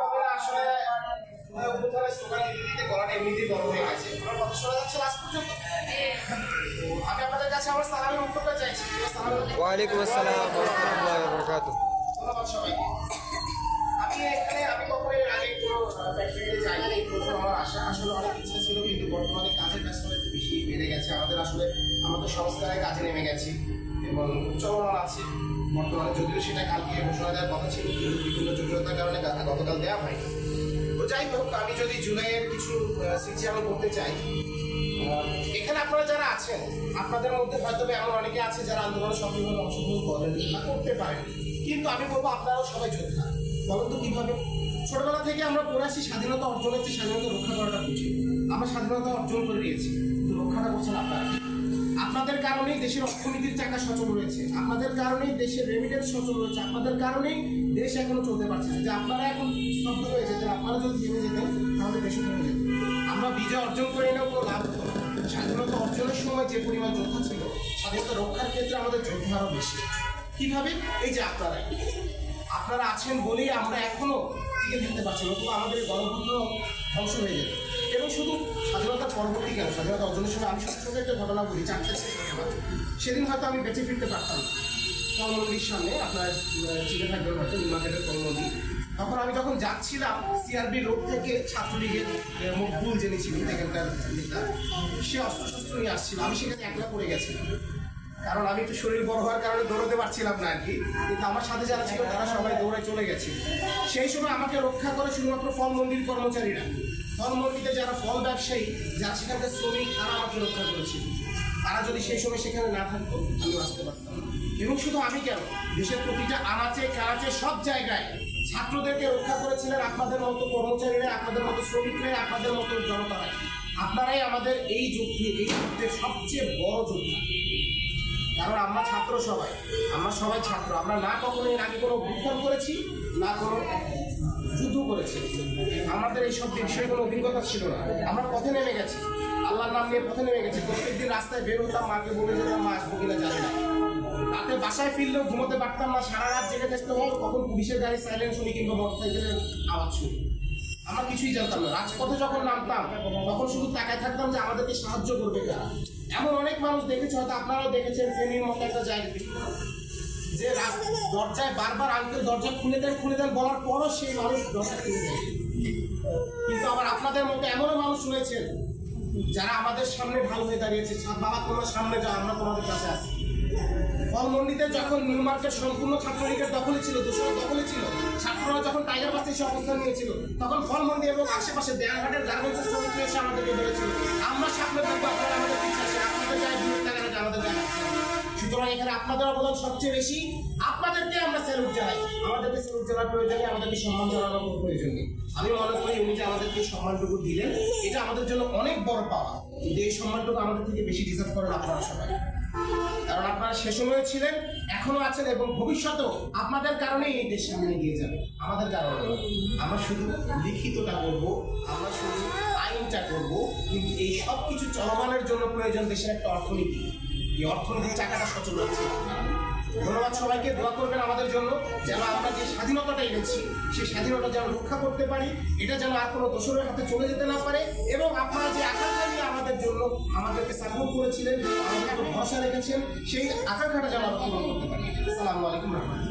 পাবে না আসলে উপধারে স্লোগান দিতে দিতে গলাটা এমনিতেই বড় হয়ে গেছে। আমার কথা শোনা যাচ্ছে লাস্ট পর্যন্ত? তো আমি আপনাদের কাছে আমার সালামের উত্তরটা চাইছি। ওয়ালাইকুম আসসালাম ওয়া রাহমাতুল্লাহি ওয়া বারাকাতুহু। ধন্যবাদ সবাইকে। আমি কখনো এর আগে কোনো প্র্যাকটিক্যালি যাইনি, প্রথম আমার আশা আসলে অনেক ইচ্ছা ছিল, কিন্তু বর্তমানে কাজের ব্যস্ততা একটু বেশি বেড়ে গেছে। আমাদের সংস্কারের কাজে নেমে গেছি এবং চলমান আছে বর্তমানে, যদিও সেটা কালকে ঘোষণা দেওয়ার কথা ছিল, কিন্তু বিভিন্ন জটিলতার কারণে গতকাল দেওয়া হয়নি। তো যাই হোক, আমি যদি জুলাইয়ের কিছু স্মৃতি আমি করতে চাই, এখানে আপনারা যারা আছেন আপনাদের মধ্যে হয়তো এমন অনেকে আছে যারা আন্দোলনে সক্রিয়ভাবে অংশগ্রহণ করেন বা করতে পারেন, কিন্তু আমি বলবো আপনারাও সবাই যোদ্ধা। বলুন তো কিভাবে? ছোটবেলা থেকে আমরা পড়ে আসি স্বাধীনতা অর্জনের চেয়ে স্বাধীনতা রক্ষা করাটা বুঝি। আমরা স্বাধীনতা অর্জন করে নিয়েছি, কিন্তু রক্ষাটা করছেন আপনারা। আপনাদের কারণেই দেশের অর্থনীতির চাকা সচল রয়েছে, আপনাদের কারণেই দেশের রেমিটেন্স সচল রয়েছে, আপনাদের কারণেই দেশ এখনো চলতে পারছে। যে আপনারা এখন স্তব্ধ হয়ে যেতেন, আপনারা যদি থেমে যেতেন তাহলে দেশও থেমে যেত। আমরা বিজয় অর্জন করে এনেও কোনো লাভ হতো না। স্বাধীনতা অর্জনের সময় যে পরিমাণ যোদ্ধা ছিল, স্বাধীনতা রক্ষার ক্ষেত্রে আমাদের যোদ্ধা আরও বেশি। কিভাবে? এই যে আপনারা আছেন বলেই আমরা এখনো টিকে থাকতে পারছি, নতুবা আমাদের গণতন্ত্র ধ্বংস হয়ে যেত। এবং শুধু স্বাধীনতার পরবর্তী কেন, স্বাধীনতা অর্জনের সময় আমি সবসময় একটা ঘটনা বলি, 4টা ঘটনা। সেদিন হয়তো আমি বেঁচে ফিরতে পারতাম না। কলমন্ডির সামনে আপনার চিনে থাকবেন হয়তো, নিউ মার্কেটের কলমন্ডি। তখন আমি যখন যাচ্ছিলাম সিআরবি রোড থেকে ছাত্রলীগের মকবুল যিনি ছিলেন এখানকার নেতা, সে অস্ত্র নিয়ে আসছিল। আমি সেখানে একলা পড়ে গেছিলাম, কারণ আমি একটু শরীর বড় হওয়ার কারণে দৌড়াতে পারছিলাম না আর কি। কিন্তু আমার সাথে যারা ছিল তারা সবাই দৌড়ায় চলে গেছে। সেই সময় আমাকে রক্ষা করে শুধুমাত্র ফল মন্ডির কর্মচারীরা, ফল মন্ডিতে যারা ফল ব্যবসায়ী, যারা সেখানকার শ্রমিক, তারা আমাকে রক্ষা করেছিল। তারা যদি সেই সময় সেখানে না থাকতো আমি আসতে পারতাম না। এবং শুধু আমি কেন, দেশের প্রতিটা আনাচে কানাচে সব জায়গায় ছাত্রদেরকে রক্ষা করেছিলেন আপনাদের মতো কর্মচারীরা, আপনাদের মতো শ্রমিকরা, আপনাদের মতো জনতারা। আপনারাই আমাদের এই যুদ্ধের সবচেয়ে বড় যোদ্ধা। কারণ আমরা সবাই ছাত্র। আমরা না কখনো এর আগে কোনো অভ্যুত্থান করেছি, না কোনো যুদ্ধ করেছি। আমাদের এই সব বিষয়ে কোনো অভিজ্ঞতা ছিল না। আমরা পথে নেমে গেছি, আল্লাহর নাম নিয়ে পথে নেমে গেছি। প্রত্যেকদিন রাস্তায় বের হতাম, মাকে বলে যেতাম মা আসবো কিনা জানি না। রাতে বাসায় ফিরলেও ঘুমোতে পারতাম না, সারা রাত জেগে থাকতে হতো। কখন পুলিশের গাড়ি সাইলেন্ট শুনি কিংবা মোটরসাইকেলের আওয়াজ শুনি, আমরা কিছুই জানতাম না। রাজপথে যখন নামতাম তখন শুধু তাকায় থাকতাম যে আমাদেরকে সাহায্য করবে কারা। এমন অনেক মানুষ দেখেছে, হয়তো আপনারাও দেখেছেন, ফেনীর মতো একটা জায়গাতে যে দরজায় বারবার আঙ্কেল দরজা খুলে দেন বলার পরও সেই মানুষ দরজা খুলে দেয়। কিন্তু আবার আপনাদের মতো এমনও মানুষ রয়েছেন যারা আমাদের সামনে ঢাল হয়ে দাঁড়িয়েছে, বাবা তোমরা সামনে যাও, আমরা তোমাদের কাছে আসি। ফলমন্ডিতে যখন নিউ মার্কেট সম্পূর্ণ ছাত্রলীগের দখলে ছিল, দোষরা দখলে ছিল, ছাত্ররা যখন টাইগার বাসে এসে অবস্থান নিয়েছিল, তখন ফলমন্ডি এবং আশেপাশে দেয়ালঘাটের গার্মেন্টসের শ্রমিকরা এসে আমাদেরকে বলেছিল আমরা সামনে থাকবো, আপনারা আমাদের পিছিয়ে আসে, আপনাদের গায়ে বিরোধ টাকা আমাদের গায়ে। সুতরাং এখানে আপনাদের অবদান সবচেয়ে বেশি। আপনাদেরকে আমরা স্যালুট জানাই। আমাদেরকে স্যালুট জানার প্রয়োজন নেই, আমাদেরকে সম্মান জানানোর প্রয়োজন নেই। আমি মনে করি উনি যে আমাদেরকে সম্মানটুকু দিলেন, এটা আমাদের জন্য অনেক বড় পাওয়া। কিন্তু এই সম্মানটুকু আমাদের থেকে বেশি ডিজার্ভ করেন আপনারা সবাই। কারণ আপনারা সে সময়ও ছিলেন, এখনো আছেন এবং ভবিষ্যতেও আপনাদের কারণেই এই দেশ সামনে এগিয়ে যাবে। আমাদের কারণে আমরা শুধু লিখিতটা করবো, আমরা শুধু আইনটা করবো, কিন্তু এই সব কিছু চলমানের জন্য প্রয়োজন দেশের একটা অর্থনীতি। এই অর্থনীতির চাকাটা সচল হচ্ছে। ধন্যবাদ সবাইকে। দোয়া করবেন আমাদের জন্য, যেন আমরা যে স্বাধীনতাটা এনেছি সেই স্বাধীনতা যেন রক্ষা করতে পারি, এটা যেন আর কোনো দোসরের হাতে চলে যেতে না পারে। এবং আপনারা যে আকাঙ্ক্ষা নিয়ে আমাদের জন্য আমাদেরকে সাপোর্ট করেছিলেন, আমাদের ভরসা রেখেছেন, সেই আকাঙ্ক্ষাটা যেন আমরা পূরণ করতে পারি। আসসালামু আলাইকুম রহমতুল্লাহ।